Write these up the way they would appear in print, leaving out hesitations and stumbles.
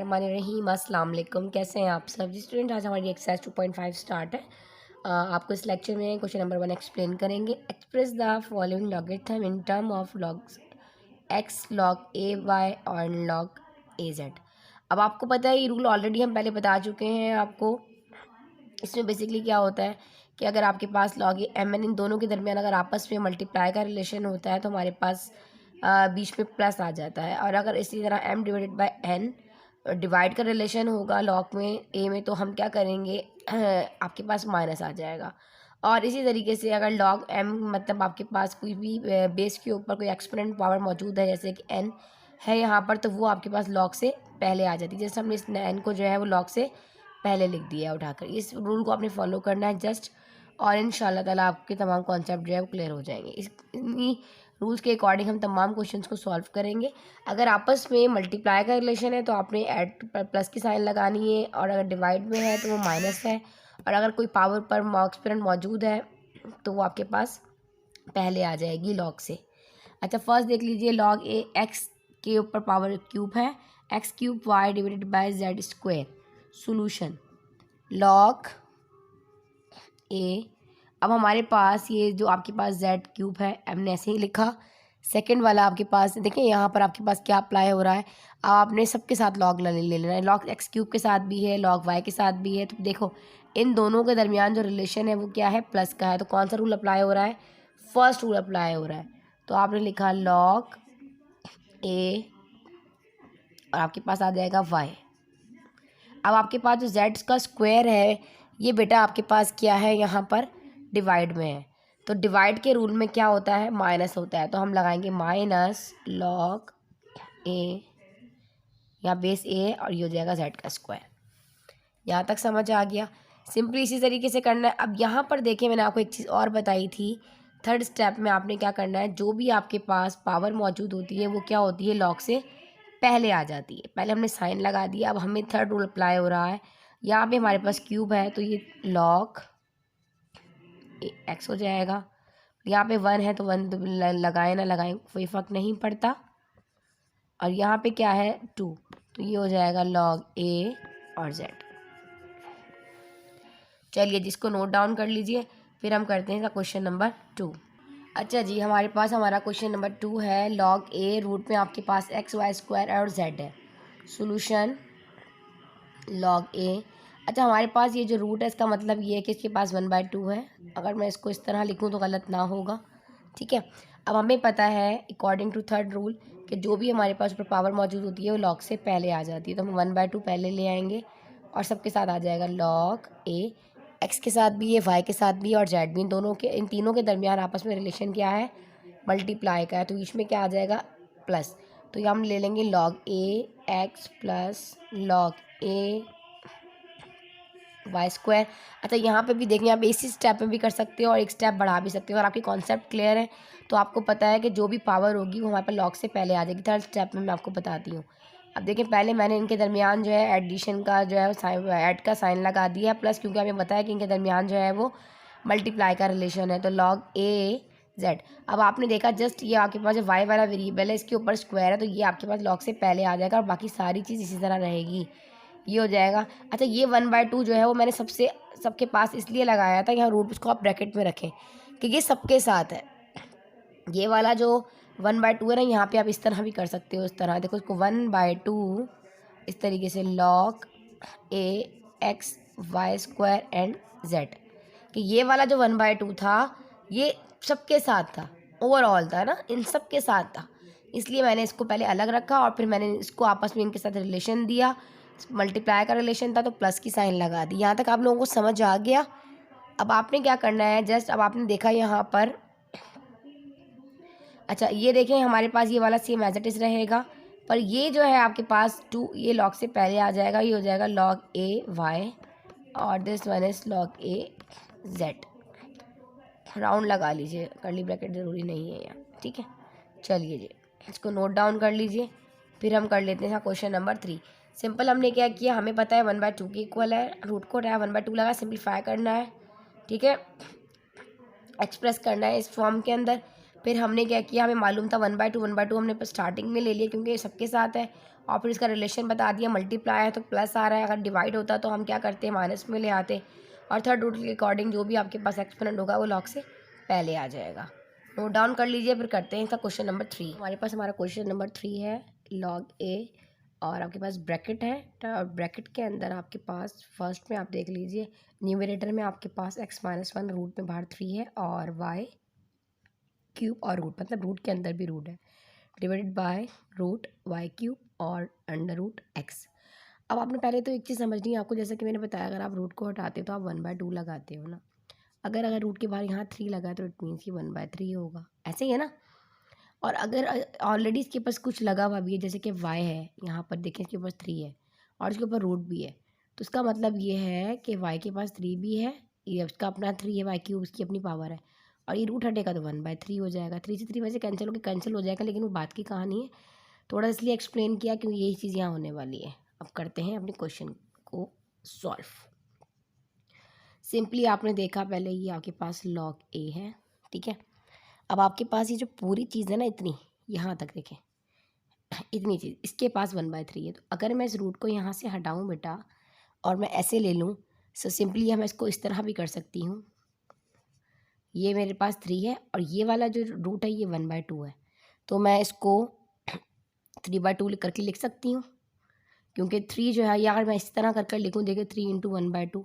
बिस्मिल्लाहिर्रहमानिर्रहीम। अस्सलाम वालेकुम। कैसे हैं आप सब? जी स्टूडेंट, आज हमारी एक्सरसाइज 2.5 स्टार्ट है। आपको इस लेक्चर में क्वेश्चन नंबर 1 एक्सप्लेन करेंगे। Express the following logarithm in term of log x log a y और लॉग ए जेड। अब आपको पता है ये रूल ऑलरेडी हम पहले बता चुके हैं आपको। इसमें बेसिकली क्या होता है कि अगर आपके पास लॉग ए एम एन इन दोनों के दरमियान अगर आपस में मल्टीप्लाई का रिलेशन होता है तो हमारे पास बीच में प्लस आ जाता है। और अगर इसी तरह m divided by n divide का रिलेशन होगा लॉग में a में, तो हम क्या करेंगे आपके पास माइनस आ जाएगा। और इसी तरीके से अगर लॉग m मतलब आपके पास कोई भी बेस के ऊपर कोई एक्सपोनेंट पावर मौजूद है, जैसे कि n है यहाँ पर, तो वो आपके पास लॉग से पहले आ जाती है। जैसे हमने इस n को जो है वो लॉग से पहले लिख दिया उठाकर। इस रूल को आपने फॉलो करना है जस्ट, और इंशाल्लाह ताला आपके तमाम कॉन्सेप्ट जो है वो क्लियर हो जाएंगे। इन्हीं रूल्स के अकॉर्डिंग हम तमाम क्वेश्चंस को सॉल्व करेंगे। अगर आपस में मल्टीप्लाई का रिलेशन है तो आपने ऐड प्लस की साइन लगानी है, और अगर डिवाइड में है तो वो माइनस है, और अगर कोई पावर पर एक्सपोनेंट मौजूद है तो वो आपके पास पहले आ जाएगी लॉग से। अच्छा, फर्स्ट देख लीजिए, लॉग ए एक्स के ऊपर पावर क्यूब है, x cube y divided by z square. Solution log a. अब हमारे पास ये जो आपके पास जेड क्यूब है, हमने ऐसे ही लिखा। सेकंड वाला आपके पास देखें, यहाँ पर आपके पास क्या अप्लाई हो रहा है। अब आपने सबके साथ लॉग ले लेना है। लॉग एक्स क्यूब के साथ भी है, लॉग वाई के साथ भी है। तो देखो इन दोनों के दरमियान जो रिलेशन है वो क्या है, प्लस का है। तो कौन सा रूल अप्लाई हो रहा है, फर्स्ट रूल अप्लाई हो रहा है। तो आपने लिखा लॉग ए और आपके पास आ जाएगा वाई। अब आपके पास जो जेड का स्क्वायर है ये बेटा आपके पास क्या है, यहाँ पर डिवाइड में है। तो डिवाइड के रूल में क्या होता है, माइनस होता है। तो हम लगाएंगे माइनस लॉग ए, यहाँ बेस ए और ये हो जाएगा जेड का स्क्वायर। यहाँ तक समझ आ गया। सिंपली इसी तरीके से करना है। अब यहाँ पर देखिए, मैंने आपको एक चीज़ और बताई थी। थर्ड स्टेप में आपने क्या करना है, जो भी आपके पास पावर मौजूद होती है वो क्या होती है, लॉग से पहले आ जाती है। पहले हमने साइन लगा दिया, अब हमें थर्ड रूल अप्लाई हो रहा है। यहाँ पे हमारे पास क्यूब है तो ये लॉग एक्स हो जाएगा। यहाँ पे 1 है तो 1 तो लगाए ना लगाए कोई फ़र्क नहीं पड़ता। और यहाँ पे क्या है 2, तो ये हो जाएगा लॉग ए और जेड। चलिए जिसको नोट डाउन कर लीजिए, फिर हम करते हैं क्वेश्चन नंबर 2। अच्छा जी, हमारे पास हमारा क्वेश्चन नंबर 2 है। लॉग ए रूट में आपके पास एक्स वाई स्क्वायर और जेड है। Solution log a. अच्छा, हमारे पास ये जो रूट है इसका मतलब ये है कि इसके पास 1/2 है। अगर मैं इसको इस तरह लिखूँ तो गलत ना होगा, ठीक है। अब हमें पता है अकॉर्डिंग टू थर्ड रूल कि जो भी हमारे पास ऊपर पावर मौजूद होती है वो लॉग से पहले आ जाती है। तो हम 1/2 पहले ले आएंगे और सबके साथ आ जाएगा लॉग ए। एक्स के साथ भी है, वाई के साथ भी है और जेड भी। इन तीनों के दरमियान आपस में रिलेशन क्या है, मल्टीप्लाई का है। तो बीच में क्या आ जाएगा, प्लस। तो ये हम ले लेंगे log a x plus log a Y square. अच्छा, यहाँ पे भी देखें, आप इसी स्टेप में भी कर सकते हो और एक स्टेप बढ़ा भी सकते हो। अगर आपके कॉन्सेप्ट क्लियर है तो आपको पता है कि जो भी पावर होगी वो हमारे पास लॉग से पहले आ जाएगी। थर्ड स्टेप में मैं आपको बताती हूँ। अब देखें, पहले मैंने इनके दरमियान जो है एडिशन का जो है साइन, ऐड का साइन लगा दिया प्लस, क्योंकि हमें पता है कि इनके दरमियान जो है वो मल्टीप्लाई का रिलेशन है। तो लॉग ए जेड। अब आपने देखा जस्ट ये आपके पास जो वाई वाला वेरिएबल है इसके ऊपर स्क्वायर है, तो ये आपके पास लॉग से पहले आ जाएगा और बाकी सारी चीज़ इसी तरह रहेगी, ये हो जाएगा। अच्छा, ये 1/2 जो है वो मैंने सबके पास इसलिए लगाया था, यहाँ रूट उसको आप ब्रैकेट में रखें कि ये सबके साथ है। ये वाला जो 1/2 है ना, यहाँ पे आप इस तरह भी कर सकते हो। इस तरह देखो, इसको 1/2 इस तरीके से log a x y square and z, कि ये वाला जो 1/2 था ये सबके साथ था, ओवरऑल था ना, इन सब के साथ था। इसलिए मैंने इसको पहले अलग रखा और फिर मैंने इसको आपस में इनके साथ रिलेशन दिया। मल्टीप्लाई का रिलेशन था तो प्लस की साइन लगा दी। यहाँ तक आप लोगों को समझ आ गया। अब आपने क्या करना है, जस्ट अब आपने देखा यहाँ पर। अच्छा, ये देखें, हमारे पास ये वाला सेम एज इट इज़ रहेगा, पर ये जो है आपके पास 2 ये लॉग से पहले आ जाएगा। ये हो जाएगा लॉग ए वाई और this one is log a Z. Round लगा लीजिए, कर्ली ब्रैकेट ज़रूरी नहीं है यहाँ, ठीक है। चलिए जी, इसको नोट डाउन कर लीजिए, फिर हम कर लेते हैं क्वेश्चन नंबर 3। सिंपल हमने क्या किया, हमें पता है 1/2 के इक्वल है, रूट को उठाया 1/2 लगा, सिंप्लीफाई करना है, ठीक है, एक्सप्रेस करना है इस फॉर्म के अंदर। फिर हमने क्या किया, हमें मालूम था 1/2 हमने स्टार्टिंग में ले लिया क्योंकि ये सबके साथ है, और फिर इसका रिलेशन बता दिया, मल्टीप्लाई है तो प्लस आ रहा है, अगर डिवाइड होता तो हम क्या करते हैं माइनस में ले आते, और थर्ड रूट के अकॉर्डिंग जो भी आपके पास एक्सपोनेंट होगा वो लॉग से पहले आ जाएगा। नोट डाउन कर लीजिए, फिर करते हैं इसका क्वेश्चन नंबर 3। हमारा क्वेश्चन नंबर 3 है लॉग ए, और आपके पास ब्रैकेट है, और ब्रैकेट के अंदर आपके पास फर्स्ट में आप देख लीजिए न्यूमरेटर में आपके पास x-1 रूट में बाहर 3 है, और y क्यूब और रूट, मतलब रूट के अंदर भी रूट है, divided by root y cube और अंडर रूट x। अब आपने पहले तो एक चीज़ समझनी है आपको, जैसा कि मैंने बताया अगर आप रूट को हटाते हो तो आप 1/2 लगाते हो ना, अगर रूट के बाहर यहाँ 3 लगा है तो इट मीन्स कि 1/3 होगा, ऐसे ही है ना। और अगर ऑलरेडी इसके पास कुछ लगा हुआ भी है, जैसे कि y है, यहाँ पर देखें इसके पास 3 है और इसके ऊपर रूट भी है, तो इसका मतलब ये है कि y के पास 3 भी है, ये उसका अपना 3 है, y क्यूब उसकी अपनी पावर है, और ये रूट हटेगा तो 1/3 हो जाएगा। 3 से 3 वैसे कैंसिल हो जाएगा, लेकिन वो बात की कहानी है, थोड़ा इसलिए एक्सप्लेन किया क्योंकि यही चीज़ यहाँ होने वाली है। अब करते हैं अपने क्वेश्चन को सॉल्व। सिंपली आपने देखा पहले ये आपके पास लॉग ए है, ठीक है। अब आपके पास ये जो पूरी चीज़ है ना, इतनी यहाँ तक देखें, इतनी चीज़ इसके पास 1/3 है, तो अगर मैं इस रूट को यहाँ से हटाऊँ बेटा और मैं ऐसे ले लूँ, सो सिंपली मैं इसको इस तरह भी कर सकती हूँ, ये मेरे पास 3 है और ये वाला जो रूट है ये 1/2 है, तो मैं इसको 3/2 करके लिख सकती हूँ, क्योंकि 3 जो है, या अगर मैं इस तरह कर कर लिखूँ, देखिए 3 × 1/2,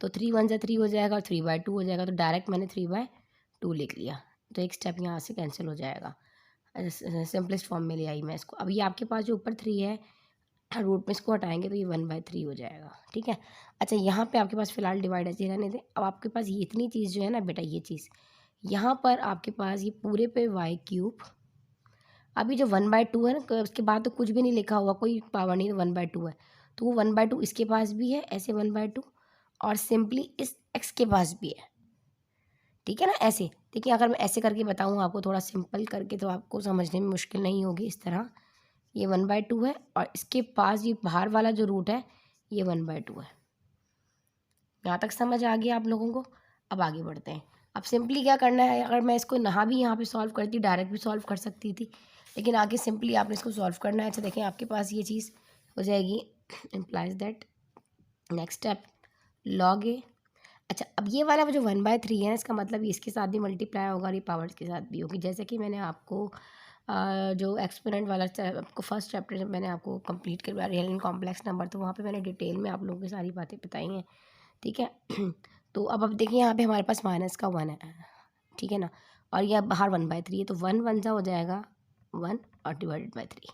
तो 3 1 3 हो जाएगा और 3/2 हो जाएगा, तो डायरेक्ट मैंने 3/2 लिख लिया, तो एक स्टेप यहाँ से कैंसिल हो जाएगा। सिंपलेस्ट फॉर्म में ले आई मैं इसको। अब ये आपके पास जो ऊपर 3 है, रूट में इसको हटाएंगे तो ये 1/3 हो जाएगा, ठीक है। अच्छा, यहाँ पे आपके पास फिलहाल डिवाइड ऐसे रहने दें। अब आपके पास ये इतनी चीज़ जो है ना बेटा, ये चीज़ यहाँ पर आपके पास ये पूरे पे y क्यूब, अभी जो 1/2 है ना, उसके बाद तो कुछ भी नहीं लिखा हुआ, कोई पावर नहीं, 1/2 है, तो वो 1/2 इसके पास भी है, ऐसे 1/2, और सिंपली इस x के पास भी है, ठीक है ना। ऐसे देखिए, अगर मैं ऐसे करके बताऊँ आपको थोड़ा सिंपल करके, तो आपको समझने में मुश्किल नहीं होगी। इस तरह ये 1/2 है और इसके पास ये बाहर वाला जो रूट है ये 1/2 है। यहाँ तक समझ आ गया आप लोगों को। अब आगे बढ़ते हैं। अब सिंपली क्या करना है, अगर मैं इसको नहा भी यहाँ पे सॉल्व करती, डायरेक्ट भी सॉल्व कर सकती थी, लेकिन आगे सिंपली आपने इसको सॉल्व करना है। अच्छा देखें, आपके पास ये चीज़ हो जाएगी, implies that next step log a. अच्छा, अब ये वाला जो 1/3 है, इसका मतलब ये इसके साथ भी मल्टीप्लाई होगा और ये पावर्स के साथ भी होगी, जैसे कि मैंने आपको जो एक्सपोनेंट वाला आपको फर्स्ट चैप्टर जब मैंने आपको कंप्लीट करवाया, रियल एंड कॉम्प्लेक्स नंबर, तो वहाँ पे मैंने डिटेल में आप लोगों की सारी बातें बताई हैं, ठीक है। तो अब देखिए, यहाँ पे हमारे पास माइनस का 1 है, ठीक है ना, और यह बाहर 1/3 है, तो 1 1 जा हो जाएगा 1 और डिवाइडेड बाई 3।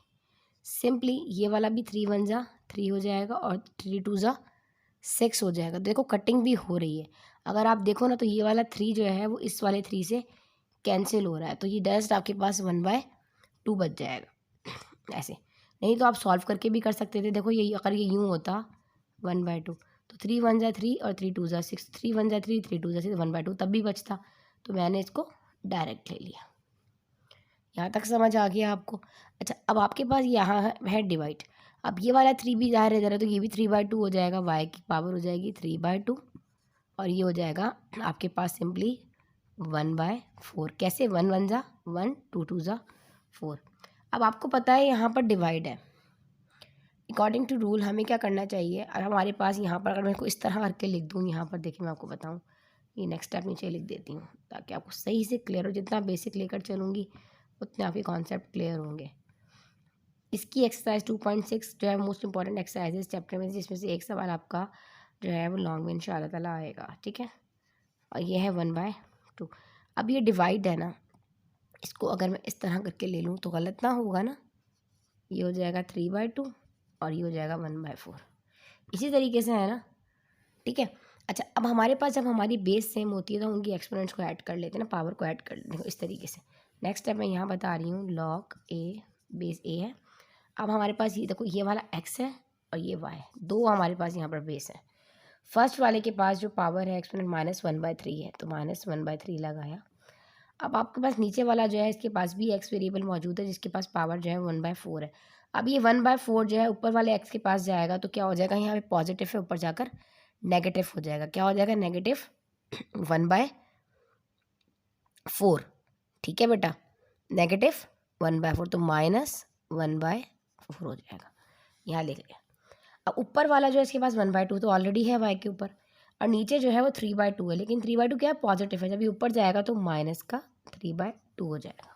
सिंपली ये वाला भी 3 1 जा 3 हो जाएगा और 3 2 जा 6 हो जाएगा। देखो कटिंग भी हो रही है, अगर आप देखो ना, तो ये वाला 3 जो है वो इस वाले 3 से कैंसिल हो रहा है, तो ये डायरेक्ट आपके पास 1/2 बच जाएगा। ऐसे नहीं तो आप सॉल्व करके भी कर सकते थे। देखो ये अगर ये यूँ होता 1/2, तो 3 1 जा 3 और 3 2 जा 6, 3 1 जा 3 3 2 जा 6, 1/2 तब भी बचता, तो मैंने इसको डायरेक्ट ले लिया। यहाँ तक समझ आ गया आपको। अच्छा, अब आपके पास यहाँ है डिवाइड, अब ये वाला 3 भी ज़ाहिर है ज़रा, तो ये भी 3/2 हो जाएगा, y की पावर हो जाएगी 3/2, और ये हो जाएगा आपके पास सिंपली 1/4। कैसे, 1 1 जा 1, 2 2 जा 4। अब आपको पता है यहाँ पर डिवाइड है, अकॉर्डिंग टू रूल हमें क्या करना चाहिए, और हमारे पास यहाँ पर अगर मैं इसको इस तरह करके लिख दूँ, यहाँ पर देखिए मैं आपको बताऊँ, ये नेक्स्ट स्टेप नीचे लिख देती हूँ ताकि आपको सही से क्लियर हो। जितना बेसिक लेकर चलूँगी उतने आपके कॉन्सेप्ट क्लियर होंगे। इसकी एक्सरसाइज 2.6 जो है मोस्ट इंपॉर्टेंट एक्सरसाइज है इस चैप्टर में, जिसमें से एक सवाल आपका जो है वो लॉन्ग में इंशाल्लाह ताला आएगा, ठीक है। और ये है 1/2। अब ये डिवाइड है ना, इसको अगर मैं इस तरह करके ले लूँ तो गलत ना होगा ना, ये हो जाएगा 3/2 और ये हो जाएगा 1/4, इसी तरीके से है ना, ठीक है। अच्छा, अब हमारे पास जब हमारी बेस सेम होती है तो उनकी एक्सपोनेंट्स को ऐड कर लेते हैं ना, पावर को ऐड कर लेते हैं इस तरीके से। नेक्स्ट स्टेप मैं यहाँ बता रही हूँ, लॉग ए बेस ए है। अब हमारे पास ये देखो, ये वाला x है और ये y, दो हमारे पास यहाँ पर बेस है। फर्स्ट वाले के पास जो पावर है एक्सपोनेंट -1/3 है, तो -1/3 लगाया। अब आपके पास नीचे वाला जो है, इसके पास भी x वेरिएबल मौजूद है, जिसके पास पावर जो है 1/4 है। अब ये 1/4 जो है ऊपर वाले x के पास जाएगा, तो क्या हो जाएगा, यहाँ पे पॉजिटिव है, ऊपर जाकर नेगेटिव हो जाएगा। क्या हो जाएगा, -1/4, ठीक है बेटा, -1/4 तो -1/4 हो जाएगा, यहाँ लिख लिया। अब ऊपर वाला जो है इसके पास 1/2 तो ऑलरेडी है y के ऊपर, और नीचे जो है वो 3/2 है, लेकिन 3/2 क्या है, पॉजिटिव है, जब ये ऊपर जाएगा तो माइनस का 3/2 हो जाएगा।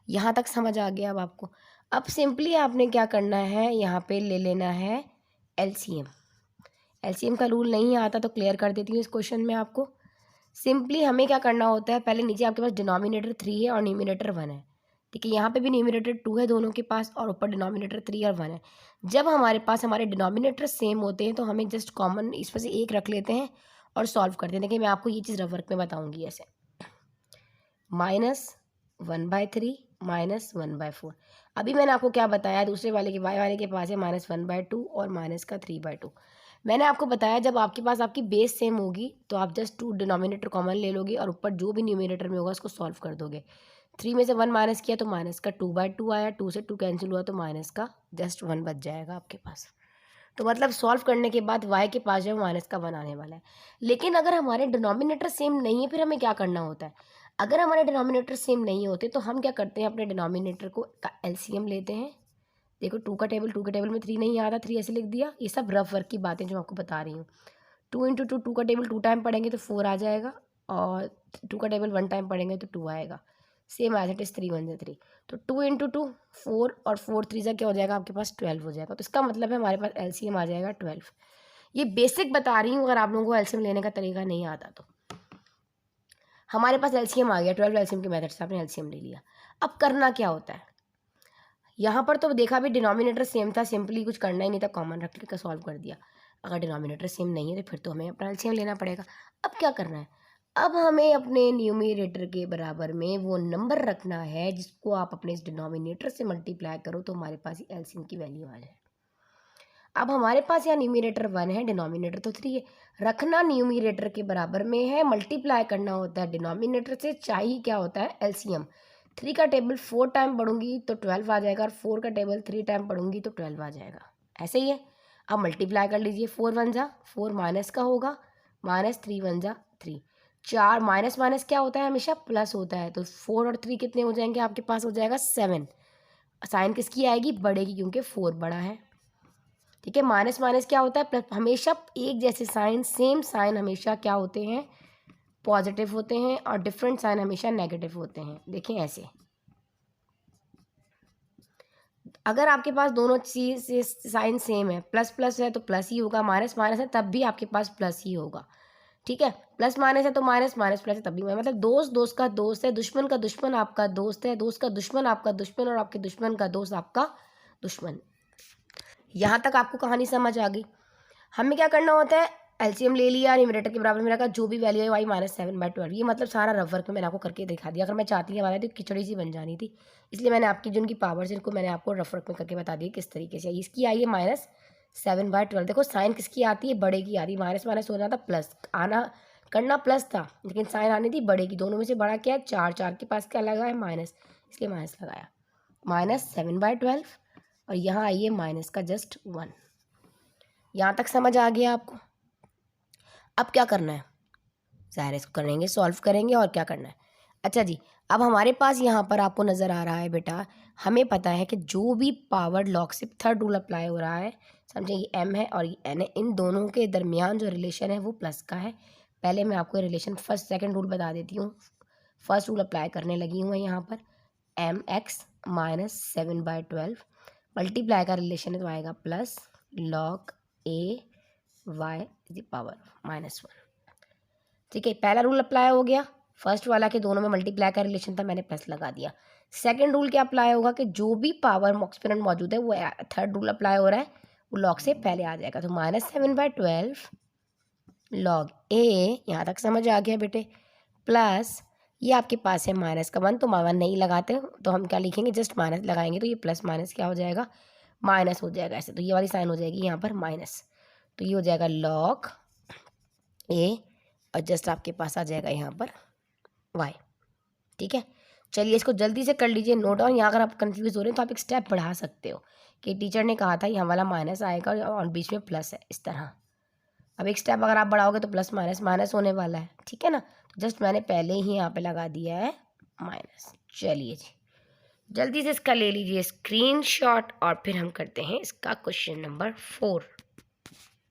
यहाँ तक समझ आ गया अब आपको। अब सिंपली आपने क्या करना है, यहाँ पे ले लेना है एलसीएम। एलसीएम का रूल नहीं आता तो क्लियर कर देती हूँ इस क्वेश्चन में आपको। सिंपली हमें क्या करना होता है, पहले नीचे आपके पास डिनोमिनेटर 3 है और न्यूमिनेटर 1 है, ठीक है। यहाँ पे भी न्यूमिनेटर 2 है दोनों के पास, और ऊपर डिनोमिनेटर 3 और 1 है। जब हमारे पास हमारे डिनोमिनेटर सेम होते हैं तो हमें जस्ट कॉमन इसमें से एक रख लेते हैं और सॉल्व करते हैं। देखिए मैं आपको ये चीज़ रफ वर्क में बताऊँगी ऐसे, -1/3 -1/4। अभी मैंने आपको क्या बताया, दूसरे वाले के वाई वाले के पास है -1/2 और माइनस का 3/2। मैंने आपको बताया जब आपके पास आपकी बेस सेम होगी तो आप जस्ट 2 डिनोमिनेटर कॉमन ले लोगे और ऊपर जो भी न्यूमिनेटर में होगा उसको सॉल्व कर दोगे। 3 में से 1 माइनस किया तो माइनस का 2/2 आया, 2 से 2 कैंसिल हुआ तो माइनस का जस्ट 1 बच जाएगा आपके पास। तो मतलब सॉल्व करने के बाद y के पास जो है माइनस का 1 आने वाला है। लेकिन अगर हमारे डिनोमिनेटर सेम नहीं है फिर हमें क्या करना होता है, अगर हमारे डिनोमिनेटर सेम नहीं होते तो हम क्या करते हैं, अपने डिनोमिनेटर को का एलसीएम लेते हैं। देखो 2 के टेबल में 3 नहीं आता, 3 ऐसे लिख दिया। ये सब रफ वर्क की बातें जो आपको बता रही हूँ। 2 इंटू 2, 2 का टेबल 2 टाइम पढ़ेंगे तो 4 आ जाएगा, और 2 का टेबल 1 टाइम पढ़ेंगे तो 2 आएगा। Same as it is 3 1 3। तो 2 इंटू 2 4, और 4 3 से क्या हो जाएगा आपके पास 12 हो जाएगा। तो इसका मतलब है हमारे पास एलसीएम आ जाएगा 12। ये बेसिक बता रही हूँ, अगर आप लोगों को एलसीएम लेने का तरीका नहीं आता तो। हमारे पास एलसीएम आ गया, 12 एलसीएम के मेथड से आपने एलसीएम ले लिया। अब करना क्या होता है, यहाँ पर तो देखा भी डिनोमिनेटर सेम था, सिंपली कुछ करना ही नहीं था, कॉमन रख के सॉल्व कर दिया। अगर डिनोमिनेटर सेम नहीं है तो फिर तो हमें अपना एलसीएम लेना पड़ेगा। अब क्या करना है, अब हमें अपने न्यूमिनेटर के बराबर में वो नंबर रखना है जिसको आप अपने इस डिनोमिनेटर से मल्टीप्लाई करो तो हमारे पास एलसीएम की वैल्यू आ जाए। अब हमारे पास यहाँ न्यूमिनेटर 1 है, डिनोमिनेटर तो 3 है। रखना न्यूमिनेटर के बराबर में है, मल्टीप्लाई करना होता है डिनोमिनेटर से, चाहिए क्या होता है एलसीएम। 3 का टेबल 4 टाइम पढ़ूंगी तो 12 आ जाएगा, और 4 का टेबल 3 टाइम पढ़ूंगी तो 12 आ जाएगा। ऐसे ही है। अब मल्टीप्लाई कर लीजिए, 4 1 जा 4 माइनस का होगा, -3 1 जा 3। 4 माइनस माइनस क्या होता है, हमेशा प्लस होता है। तो 4 और 3 कितने हो जाएंगे आपके पास, हो जाएगा 7। साइन किसकी आएगी, बड़े की, क्योंकि 4 बड़ा है। ठीक है, माइनस माइनस क्या होता है, प्लस। हमेशा एक जैसे साइन, सेम साइन हमेशा क्या होते हैं, पॉजिटिव होते हैं, और डिफरेंट साइन हमेशा नेगेटिव होते हैं। देखें ऐसे, अगर आपके पास दोनों चीज साइन सेम है, प्लस प्लस है तो प्लस ही होगा, माइनस माइनस है तब भी आपके पास प्लस ही होगा। ठीक है, प्लस माइनस है तो माइनस, माइनस प्लस है तब भी, मतलब दोस्त दोस्त का दोस्त है, दुश्मन का दुश्मन आपका दोस्त है, दोस्त का दुश्मन आपका दुश्मन, और आपके दुश्मन का दोस्त आपका दुश्मन। यहाँ तक आपको कहानी समझ आ गई। हमें क्या करना होता है, एलसीएम ले लिया, न्यूमरेटर के बराबर में रखा, जो भी वैल्यू है वाई -7/12। ये मतलब सारा रफ वर्क में मैंने आपको करके दिखा दिया। अगर मैं चाहती हमारा तो खिचड़ी सी बन जानी थी, इसलिए मैंने आपकी जो उनकी पावर्स इनको मैंने आपको रफ वर्क में करके बता दिया किस तरीके से। इसकी आई है -7/12। देखो साइन किसकी आती है, बड़े की आती है। माइनस माइनस होना था प्लस, आना करना प्लस था, लेकिन साइन आनी थी बड़े की। दोनों में से बड़ा क्या है, 4, 4 के पास क्या लगा है, माइनस, इसलिए माइनस लगाया, -7/12। और यहाँ आई है माइनस का जस्ट 1। यहाँ तक समझ आ गया आपको। अब क्या करना है, ज़ाहिर इसको करेंगे, सॉल्व करेंगे, और क्या करना है। अच्छा जी, अब हमारे पास यहाँ पर आपको नज़र आ रहा है बेटा, हमें पता है कि जो भी पावर लॉग से थर्ड रूल अप्लाई हो रहा है, समझे, ये m है और ये n है, इन दोनों के दरमियान जो रिलेशन है वो प्लस का है। पहले मैं आपको रिलेशन फर्स्ट सेकंड रूल बता देती हूँ। फर्स्ट रूल अप्लाई करने लगी हूँ यहाँ पर, mx -7/12 मल्टीप्लाई का रिलेशन है तो आएगा plus log a y the power -1। ठीक है, पहला रूल अप्लाई हो गया, फर्स्ट वाला के दोनों में मल्टीप्लाई का रिलेशन था, मैंने प्लस लगा दिया। सेकंड रूल क्या अप्लाई होगा कि जो भी पावर एक्सपोनेंट मौजूद है वो थर्ड रूल अप्लाई हो रहा है, वो लॉग से पहले आ जाएगा। तो -7/12 log a, यहाँ तक समझ आ गया बेटे, प्लस ये आपके पास है -1, तो 1 नहीं लगाते तो हम क्या लिखेंगे, जस्ट माइनस लगाएंगे तो ये प्लस माइनस क्या हो जाएगा, माइनस हो जाएगा ऐसे। तो ये वाली साइन हो जाएगी यहाँ पर माइनस, तो ये हो जाएगा log a, और जस्ट आपके पास आ जाएगा यहाँ पर y। ठीक है, चलिए इसको जल्दी से कर लीजिए नोट। और यहाँ अगर आप कंफ्यूज हो रहे हैं तो आप एक स्टेप बढ़ा सकते हो कि टीचर ने कहा था यहाँ वाला माइनस आएगा और बीच में प्लस है, इस तरह। अब एक स्टेप अगर आप बढ़ाओगे तो प्लस माइनस माइनस होने वाला है, ठीक है ना। तो जस्ट मैंने पहले ही यहाँ पे लगा दिया है माइनस। चलिए जी, जल्दी से इसका ले लीजिए स्क्रीनशॉट और फिर हम करते हैं इसका क्वेश्चन नंबर 4।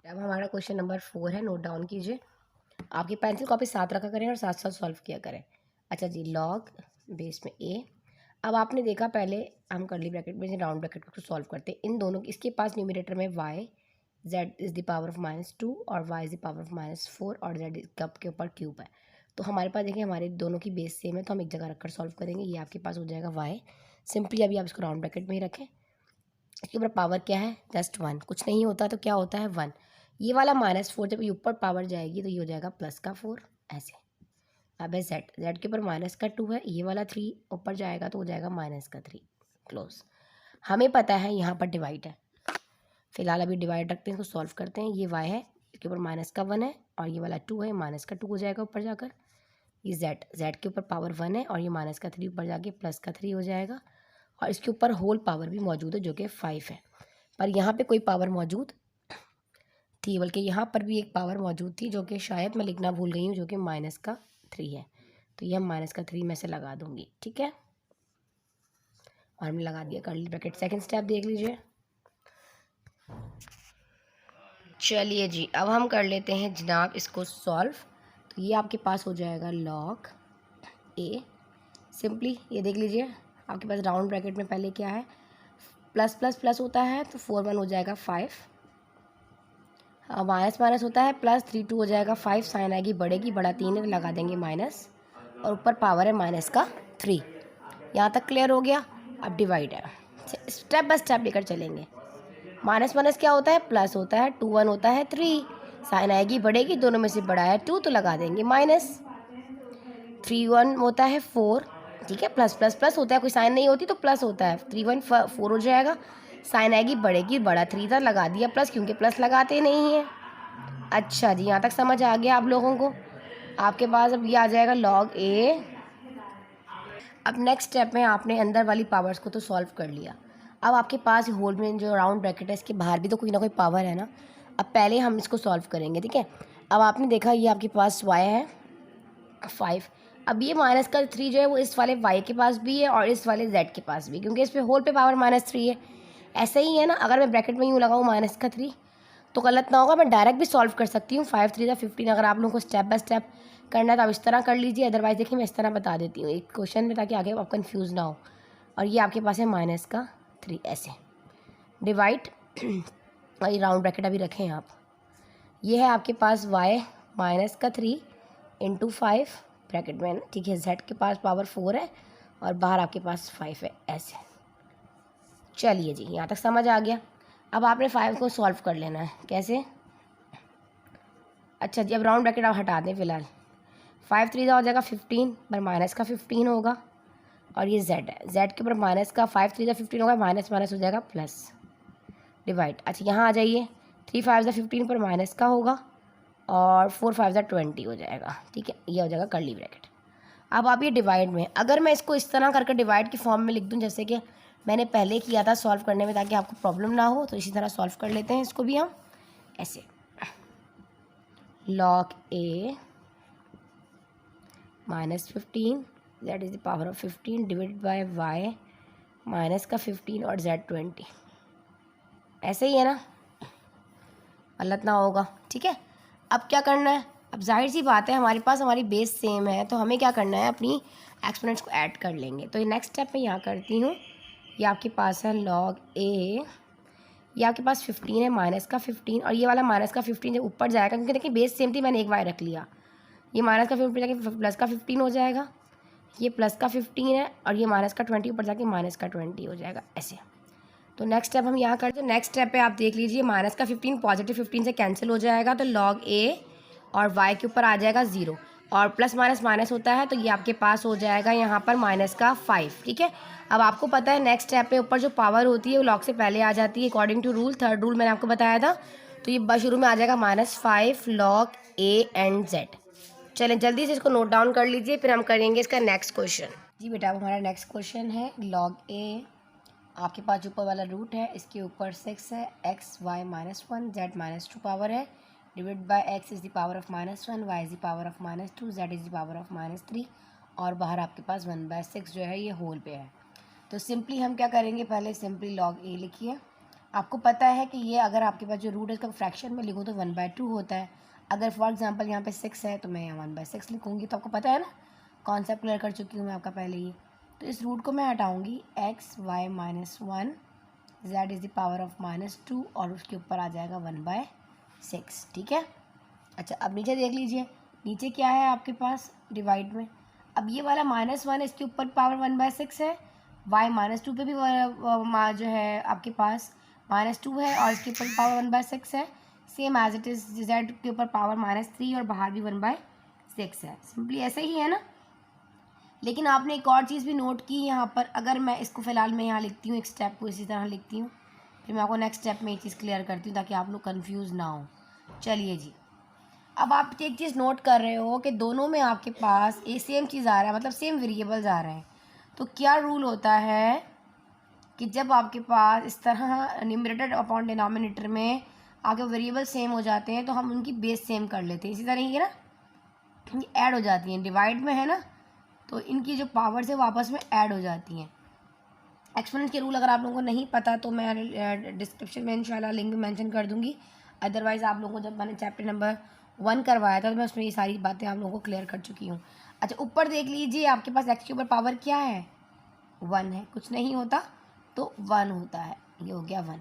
अब हमारा क्वेश्चन नंबर 4 है, नोट डाउन कीजिए। आपकी पेंसिल कॉपी साथ रखा करें और साथ साथ सॉल्व किया करें। अच्छा जी, लॉग बेस में ए। अब आपने देखा पहले हम कर्ली ब्रैकेट में राउंड ब्रैकेट को सॉल्व करते हैं। इन दोनों इसके पास न्यूमरेटर में y z is the power of -2 और y is the power of -4 और z कप के ऊपर क्यूब है। तो हमारे पास देखिए हमारे दोनों की बेस सेम है, तो हम एक जगह रखकर सॉल्व करेंगे। ये आपके पास हो जाएगा y। सिंपली अभी आप इसको राउंड ब्रैकेट में ही रखें। इसके ऊपर पावर क्या है, जस्ट 1, कुछ नहीं होता तो क्या होता है 1। ये वाला -4 जब ये ऊपर पावर जाएगी तो ये हो जाएगा +4 ऐसे। अब है z के ऊपर -2 है, ये वाला 3 ऊपर जाएगा तो हो जाएगा -3 क्लोज। हमें पता है यहाँ पर डिवाइड है, फिलहाल अभी डिवाइड रखते हैं, इसको सॉल्व करते हैं। ये y है, इसके ऊपर -1 है और ये वाला 2 है, -2 हो जाएगा ऊपर जाकर। ये z के ऊपर पावर 1 है और ये -3 ऊपर जाके +3 हो जाएगा और इसके ऊपर होल पावर भी मौजूद है जो कि 5 है। पर यहाँ पे कोई पावर मौजूद थी, बल्कि यहाँ पर भी एक पावर मौजूद थी जो कि शायद मैं लिखना भूल गई हूँ, जो कि -3 है। तो ये हम -3 में से लगा दूँगी, ठीक है। और हमने लगा दिया कर्ली ब्रैकेट। सेकंड स्टेप देख लीजिए। चलिए जी, अब हम कर लेते हैं जनाब इसको सॉल्व। तो ये आपके पास हो जाएगा लॉग ए। सिंपली ये देख लीजिए, आपके पास राउंड ब्रैकेट में पहले क्या है, प्लस प्लस प्लस होता है तो 4 1 हो जाएगा 5, माइनस माइनस होता है +3 2 हो जाएगा 5, साइन आएगी बढ़ेगी, बड़ा 3 है तो लगा देंगे माइनस और ऊपर पावर है -3। यहाँ तक क्लियर हो गया। अब डिवाइड है, स्टेप बाय स्टेप लेकर चलेंगे। माइनस माइनस क्या होता है, प्लस होता है, 2 1 होता है 3, साइन आएगी बढ़ेगी, दोनों में से बड़ा है 2 तो लगा देंगे -3 1 होता है 4, ठीक है, प्लस प्लस प्लस होता है, कोई साइन नहीं होती तो प्लस होता है, 3 1 4 हो जाएगा, साइन आएगी बढ़ेगी, बड़ा 3 था लगा दिया प्लस, क्योंकि प्लस लगाते नहीं हैं। अच्छा जी, यहाँ तक समझ आ गया आप लोगों को। आपके पास अब ये आ जाएगा लॉग ए। अब नेक्स्ट स्टेप में आपने अंदर वाली पावर्स को तो सॉल्व कर लिया। अब आपके पास होल में जो राउंड ब्रैकेट है इसके बाहर भी तो कोई ना कोई पावर है ना। अब पहले हम इसको सॉल्व करेंगे, ठीक है। अब आपने देखा ये आपके पास y है 5। अब ये -3 जो है वो इस वाले y के पास भी है और इस वाले z के पास भी, क्योंकि इस पर होल पे पावर -3 है। ऐसे ही है ना, अगर मैं ब्रैकेट में यूँ लगाऊँ -3 तो गलत ना होगा, मैं डायरेक्ट भी सॉल्व कर सकती हूँ। 5 3 15। अगर आप लोगों को स्टेप बाय स्टेप करना है तो आप इस तरह कर लीजिए, अदरवाइज देखिए मैं इस तरह बता देती हूँ एक क्वेश्चन में, ताकि आगे आप कंफ्यूज ना हो। और ये आपके पास है -3 ऐसे डिवाइड और ये राउंड ब्रैकेट अभी रखें आप। ये है आपके पास y -3 × 5 ब्रैकेट में, ठीक है। z के पास पावर 4 है और बाहर आपके पास 5 है ऐसे। चलिए जी, यहाँ तक समझ आ गया। अब आपने 5 को सॉल्व कर लेना है, कैसे। अच्छा जी, अब राउंड ब्रैकेट आप हटा दें फिलहाल। 5 3 हो जाएगा 15, पर माइनस का 15 होगा और ये z है, z के ऊपर माइनस का 5 3 15 होगा, माइनस माइनस हो जाएगा प्लस डिवाइड। अच्छा यहाँ आ जाइए, 3 5 15 पर माइनस का होगा और 4 5 20 हो जाएगा, ठीक है। ये हो जाएगा कर्ली ब्रैकेट। अब आप ये डिवाइड में, अगर मैं इसको इस तरह करके डिवाइड की फॉर्म में लिख दूँ जैसे कि मैंने पहले किया था सॉल्व करने में, ताकि आपको प्रॉब्लम ना हो, तो इसी तरह सॉल्व कर लेते हैं इसको भी हम ऐसे। log a -15 that is the power of 15 divided by y minus का 15 और z 20। ऐसे ही है ना, गलत ना होगा, ठीक है। अब क्या करना है, अब जाहिर सी बात है हमारे पास हमारी बेस सेम है, तो हमें क्या करना है, अपनी एक्सपोनेंट्स को ऐड कर लेंगे। तो ये नेक्स्ट स्टेप मैं यहाँ करती हूँ। ये आपके पास है log a, ये आपके पास 15 है, माइनस का 15 और ये वाला माइनस का 15 जब ऊपर जाएगा, क्योंकि देखिए बेस सेम थी, मैंने एक y रख लिया, ये माइनस का 15 जाके प्लस का 15 हो जाएगा, ये प्लस का 15 है और ये माइनस का 20 ऊपर जाके माइनस का 20 हो जाएगा ऐसे। तो नेक्स्ट स्टेप हम यहाँ करते हैं। नेक्स्ट स्टेप पे आप देख लीजिए, माइनस का 15 पॉजिटिव 15 से कैंसिल हो जाएगा, तो log a और y के ऊपर आ जाएगा 0 और प्लस माइनस माइनस होता है, तो ये आपके पास हो जाएगा यहाँ पर -5, ठीक है। अब आपको पता है नेक्स्ट स्टेप पे ऊपर जो पावर होती है वो log से पहले आ जाती है, according to rule, third rule मैंने आपको बताया था। तो ये शुरू में आ जाएगा -5 log a एंड z। चलें जल्दी से इसको नोट डाउन कर लीजिए, फिर हम करेंगे इसका नेक्स्ट क्वेश्चन। जी बेटा, अब हमारा नेक्स्ट क्वेश्चन है log a। आपके पास जो ऊपर वाला रूट है इसके ऊपर 6 है, x y -1 z -2 पावर है, divide by x is the power of -1, y is the power of -2, z is the power of -3 और बाहर आपके पास 1/6 जो है ये होल पे है। तो सिंपली हम क्या करेंगे, पहले सिंपली लॉग ए लिखिए। आपको पता है कि ये अगर आपके पास जो रूट है इसका फ्रैक्शन में लिखूँ तो 1/2 होता है। अगर फॉर एग्जांपल यहाँ पे 6 है तो मैं यहाँ 1/6 लिखूँगी। तो आपको पता है ना, कॉन्सेप्ट क्लियर कर चुकी हूँ मैं आपका पहले ही। तो इस रूट को मैं हटाऊँगी, x y -1 z is the power of -2 और उसके ऊपर आ जाएगा 1/6। ठीक है। अच्छा, अब नीचे देख लीजिए, नीचे क्या है आपके पास डिवाइड में। अब ये वाला -1 इसके ऊपर पावर 1/6 है, y -2 पे भी जो है आपके पास -2 है और इसके ऊपर पावर 1/6 है। Same as it is z के ऊपर पावर -3 और बाहर भी 1/6 है। सिंपली ऐसे ही है ना। लेकिन आपने एक और चीज़ भी नोट की यहाँ पर, अगर मैं इसको फ़िलहाल मैं यहाँ लिखती हूँ, एक स्टेप को इसी तरह लिखती हूँ, फिर मैं आपको नेक्स्ट स्टेप में ये चीज़ क्लियर करती हूँ ताकि आप लोग कन्फ्यूज़ ना हो। चलिए जी, अब आप एक चीज़ नोट कर रहे हो कि दोनों में आपके पास ये सेम चीज़ आ रहा है, मतलब सेम वेरिएबल्स आ रहे हैं। तो क्या रूल होता है कि जब आपके पास इस तरह न्यूमरेटर अपॉन डिनोमिनेटर में आगे वेरिएबल सेम हो जाते हैं तो हम उनकी बेस सेम कर लेते हैं। इसी तरह ये ना ऐड हो जाती हैं, डिवाइड में है ना, तो इनकी जो पावर्स है वो आपस में ऐड हो जाती हैं। एक्सपोनेंट के रूल अगर आप लोगों को नहीं पता तो मैं डिस्क्रिप्शन में इंशाल्लाह लिंक भी मेंशन कर दूंगी। अदरवाइज़ आप लोगों को जब मैंने चैप्टर नंबर 1 करवाया था तो मैं उसमें ये सारी बातें आप लोगों को क्लियर कर चुकी हूँ। अच्छा, ऊपर देख लीजिए, आपके पास एक्स के ऊपर पावर क्या है, 1 है, कुछ नहीं होता तो 1 होता है, ये हो गया 1।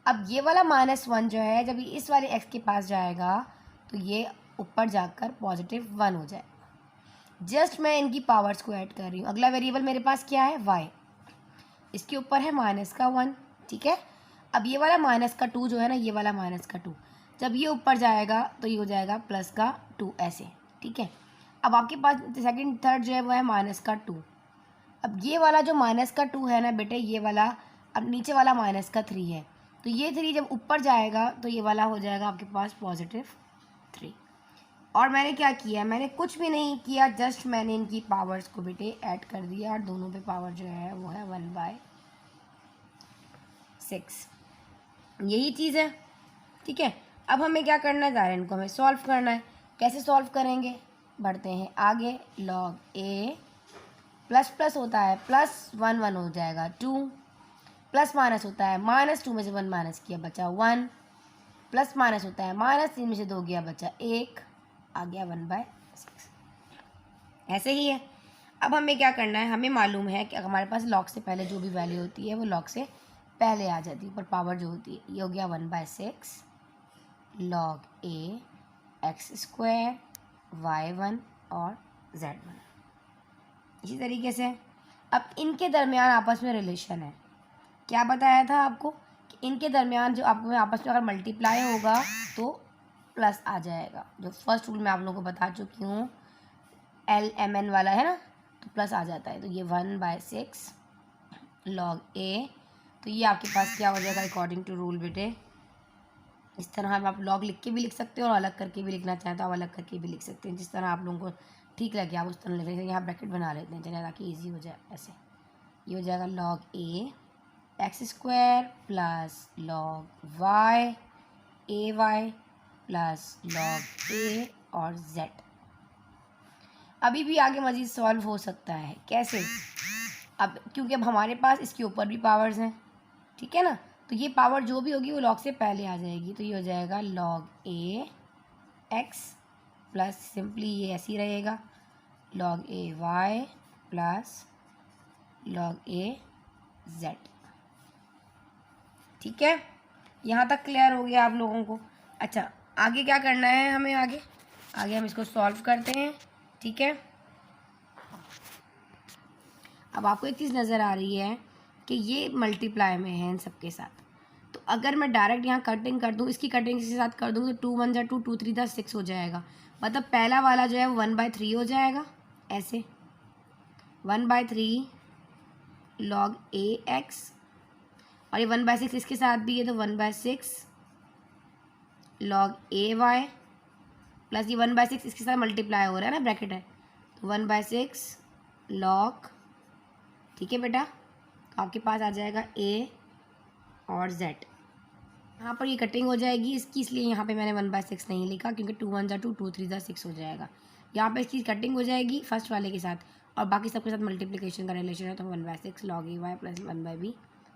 अब ये वाला -1 जो है जब इस वाले एक्स के पास जाएगा तो ये ऊपर जाकर +1 हो जाएगा। जस्ट मैं इनकी पावर्स को ऐड कर रही हूँ। अगला वेरिएबल मेरे पास क्या है, y, इसके ऊपर है -1। ठीक है। अब ये वाला -2 जो है ना, ये वाला -2 जब ये ऊपर जाएगा तो ये हो जाएगा +2 ऐसे। ठीक है। अब आपके पास सेकंड थर्ड जो है वो है -2। अब ये वाला जो -2 है ना बेटे, ये वाला अब नीचे वाला -3 है, तो ये 3 जब ऊपर जाएगा तो ये वाला हो जाएगा आपके पास +3। और मैंने क्या किया, मैंने कुछ भी नहीं किया, जस्ट मैंने इनकी पावर्स को बेटे ऐड कर दिया और दोनों पे पावर जो है वो है 1/6। यही चीज़ है। ठीक है। अब हमें क्या करना है, ज़रा इनको हमें सॉल्व करना है। कैसे सॉल्व करेंगे, बढ़ते हैं आगे। लॉग ए प्लस प्लस होता है +1 1 हो जाएगा 2, प्लस माइनस होता है -2 में से 1 माइनस किया बचा 1, प्लस माइनस होता है -3 में से 2 गया बचा 1, आ गया 1/6। ऐसे ही है। अब हमें क्या करना है, हमें मालूम है कि हमारे पास लॉग से पहले जो भी वैल्यू होती है वो लॉग से पहले आ जाती है, ऊपर पावर जो होती है। ये हो गया 1/6 log a x² y1 और z1। इसी तरीके से अब इनके दरमियान आपस में रिलेशन है। क्या बताया था आपको कि इनके दरमियान जो आपको आपस में अगर मल्टीप्लाई होगा तो प्लस आ जाएगा। जो फर्स्ट रूल मैं आप लोगों को बता चुकी हूँ, LMN वाला है ना, तो प्लस आ जाता है। तो ये 1/6 log a, तो ये आपके पास क्या हो जाएगा अकॉर्डिंग टू रूल बेटे, इस तरह हम आप लॉग लिख के भी लिख सकते हो और अलग करके भी लिखना चाहें तो आप अलग करके भी लिख सकते हैं, जिस तरह आप लोगों को ठीक लगे आप उस तरह लिख लेते हैं। यहाँ ब्रैकेट बना लेते हैं चलिए ताकि ईजी हो जाए। ऐसे ये हो जाएगा log a x² plus log y ay plus log a और z। अभी भी आगे मज़ीद सॉल्व हो सकता है। कैसे, अब क्योंकि अब हमारे पास इसके ऊपर भी पावर्स हैं, ठीक है ना, तो ये पावर जो भी होगी वो लॉग से पहले आ जाएगी। तो ये हो जाएगा log a x plus simply ये ऐसे ही रहेगा log a y plus log a z। ठीक है, यहाँ तक क्लियर हो गया आप लोगों को। अच्छा, आगे क्या करना है हमें, आगे हम इसको सॉल्व करते हैं। ठीक है। अब आपको एक चीज़ नज़र आ रही है कि ये मल्टीप्लाई में है इन सबके साथ, तो अगर मैं डायरेक्ट यहाँ कटिंग कर दूँ, इसकी कटिंग इसके साथ कर दूँ तो 2 1 2 2 3 6 हो जाएगा। मतलब पहला वाला जो है वो 1/3 हो जाएगा ऐसे, 1/3 log a x, और ये 1/6 इसके साथ भी है तो 1/6 log a y प्लस ये 1/6 इसके साथ मल्टीप्लाई हो रहा है ना, ब्रैकेट है, तो 1/6 log, ठीक है बेटा, तो आपके पास आ जाएगा a और z। यहाँ पर ये कटिंग हो जाएगी इसकी, इसलिए यहाँ पे मैंने 1/6 नहीं लिखा क्योंकि 2 1 2 2 3 6 हो जाएगा। यहाँ पे इसकी कटिंग हो जाएगी फर्स्ट वाले के साथ और बाकी सबके साथ मल्टीप्लिकेशन का रिलेशन है, तो 1/6 log a y plus 1/b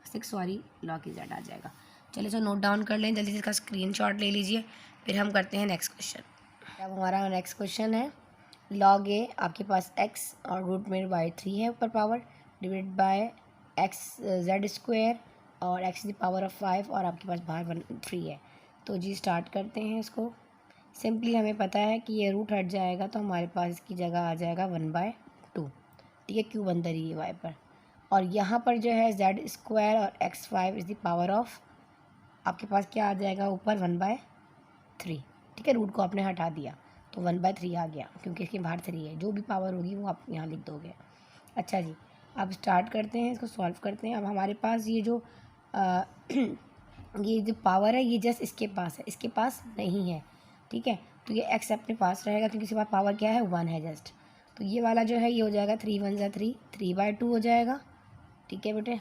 6 sorry log a z आ जाएगा। चलिए सो नोट डाउन कर लें जल्दी से, इसका स्क्रीनशॉट ले लीजिए, फिर हम करते हैं नेक्स्ट क्वेश्चन। अब हमारा नेक्स्ट क्वेश्चन है log ए आपके पास x और रूट में बाई 3 है ऊपर power divide by x Z square और x की पावर ऑफ 5 और आपके पास बाहर 3 है। तो जी स्टार्ट करते हैं इसको। सिंपली हमें पता है कि ये रूट हट जाएगा तो हमारे पास इसकी जगह आ जाएगा 1/2, ठीक है, क्यूब अंदर ही है वाई पर। और यहाँ पर जो है जेड स्क्वायर और x5 is the power of आपके पास क्या आ जाएगा ऊपर 1/3, ठीक है, रूट को आपने हटा दिया तो 1/3 आ गया क्योंकि इसके बाहर 3 है। जो भी पावर होगी वो आप यहाँ लिख दोगे। अच्छा जी, अब स्टार्ट करते हैं, इसको सॉल्व करते हैं। अब हमारे पास ये जो ये जो पावर है ये जस्ट इसके पास है, इसके पास नहीं है, ठीक है, तो ये x अपने पास रहेगा क्योंकि इसके पास पावर क्या है 1 है जस्ट। तो ये वाला जो है ये हो जाएगा 3 1 जा 3 3/2 हो जाएगा, ठीक है बेटे।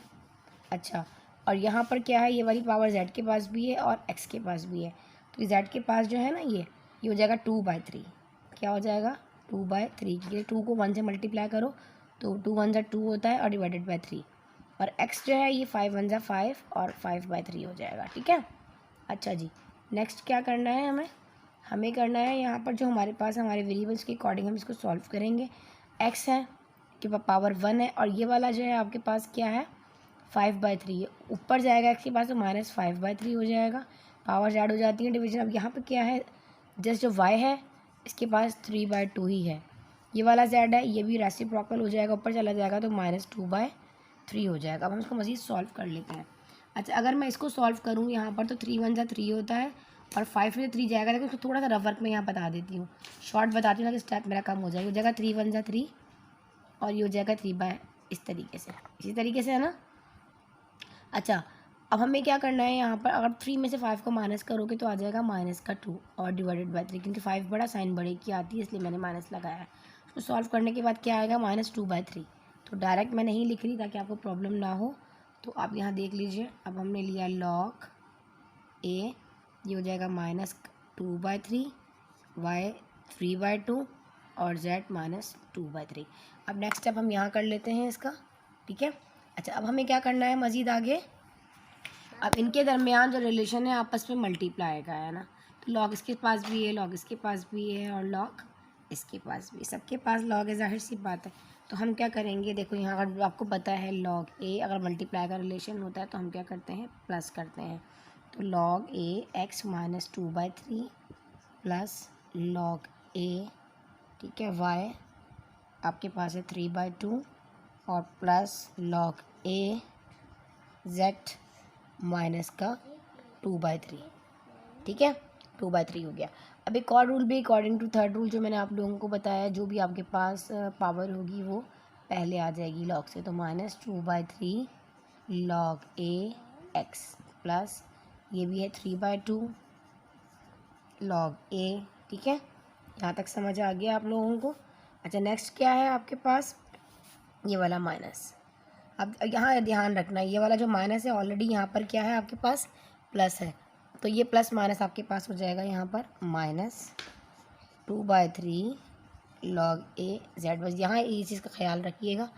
अच्छा, और यहाँ पर क्या है, ये वाली पावर z के पास भी है और x के पास भी है, तो z के पास जो है ना ये हो जाएगा 2/3। क्या हो जाएगा 2/3, क्योंकि 2 को 1 से मल्टीप्लाई करो तो 2 1 जा 2 होता है और डिवाइडेड बाई 3, और x जो है ये 5 1 जा 5 और 5/3 हो जाएगा, ठीक है। अच्छा जी, नेक्स्ट क्या करना है हमें करना है यहाँ पर जो हमारे पास हमारे वेरिएबल्स के अकॉर्डिंग हम इसको सॉल्व करेंगे। x है कि पावर 1 है और ये वाला जो है आपके पास क्या है 5/3 है, ऊपर जाएगा x के पास तो -5/3 हो जाएगा, पावर ऐड हो जाती है डिवीजन। अब यहाँ पे क्या है जस्ट जो y है इसके पास 3/2 ही है, ये वाला z है ये भी रेसिप्रोकल हो जाएगा, ऊपर चला जाएगा तो -2/3 हो जाएगा। अब हम इसको मज़ीद सॉल्व कर लेते हैं। अच्छा, अगर मैं इसको सॉल्व करूँ यहाँ पर तो 3 1 जा 3 होता है और 5 से 3 जाएगा, लेकिन उसको थोड़ा सा रफ वर्क में यहाँ बता देती हूँ, शॉर्ट बताती हूँ ताकि स्टेप मेरा कम हो जाएगा। हो जाएगा 3 1 जा 3 और ये हो जाएगा 3 इस तरीके से, इसी तरीके से है ना। अच्छा, अब हमें क्या करना है यहाँ पर, अगर 3 में से 5 को माइनस करोगे तो आ जाएगा -2 और डिवाइडेड बाई 3, क्योंकि 5 बड़ा साइन बड़े की आती है इसलिए मैंने माइनस लगाया है। उसको सॉल्व करने के बाद क्या आएगा -2/3, तो डायरेक्ट मैं नहीं लिख रही ताकि आपको प्रॉब्लम ना हो, तो आप यहाँ देख लीजिए। अब हमने लिया log ए, ये हो जाएगा -2/3, y 3/2 और z -2/3। अब नेक्स्ट स्टेप हम यहाँ कर लेते हैं इसका, ठीक है। अच्छा, अब हमें क्या करना है मज़ीद आगे, अब इनके दरमियान जो रिलेशन है आपस में मल्टीप्लाई का है ना, तो log इसके पास भी है, log इसके पास भी है और log इसके पास भी, सबके पास log है, जाहिर सी बात है। तो हम क्या करेंगे, देखो यहाँ अगर आपको पता है log ए अगर मल्टीप्लाई का रिलेशन होता है तो हम क्या करते हैं प्लस करते हैं, तो log ए x -2/3 प्लस log ए, ठीक है, y आपके पास है 3/2 और प्लस log ए z माइनस का 2/3, ठीक है, 2/3 हो गया। अब एक और रूल भी अकॉर्डिंग टू थर्ड रूल जो मैंने आप लोगों को बताया, जो भी आपके पास पावर होगी वो पहले आ जाएगी log से, तो -2/3 log ए x प्लस ये भी है 3/2 log ए, ठीक है, यहाँ तक समझ आ गया आप लोगों को। अच्छा, नेक्स्ट क्या है आपके पास, ये वाला माइनस। अब यहाँ ध्यान रखना, ये वाला जो माइनस है ऑलरेडी यहाँ पर क्या है आपके पास प्लस है, तो ये प्लस माइनस आपके पास हो जाएगा यहाँ पर -2/3 log ए जेड, बस यहाँ ये चीज़ का ख्याल रखिएगा,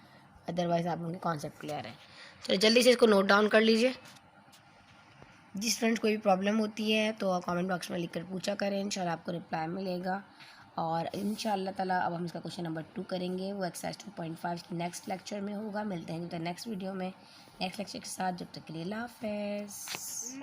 अदरवाइज़ आप लोगों के कॉन्सेप्ट क्लियर है। चलो जल्दी से इसको नोट डाउन कर लीजिए। जिस फ्रेंड्स कोई भी प्रॉब्लम होती है तो कमेंट बॉक्स में लिखकर पूछा करें, इंशाल्लाह आपको रिप्लाई मिलेगा। और इंशाल्लाह ताला अब हम इसका क्वेश्चन नंबर 2 करेंगे, वो एक्सरसाइज 2.5 की नेक्स्ट लेक्चर में होगा। मिलते हैं तो नेक्स्ट वीडियो में नेक्स्ट लेक्चर के साथ, जब तक के लिए अल्लाह हाफ़िज़।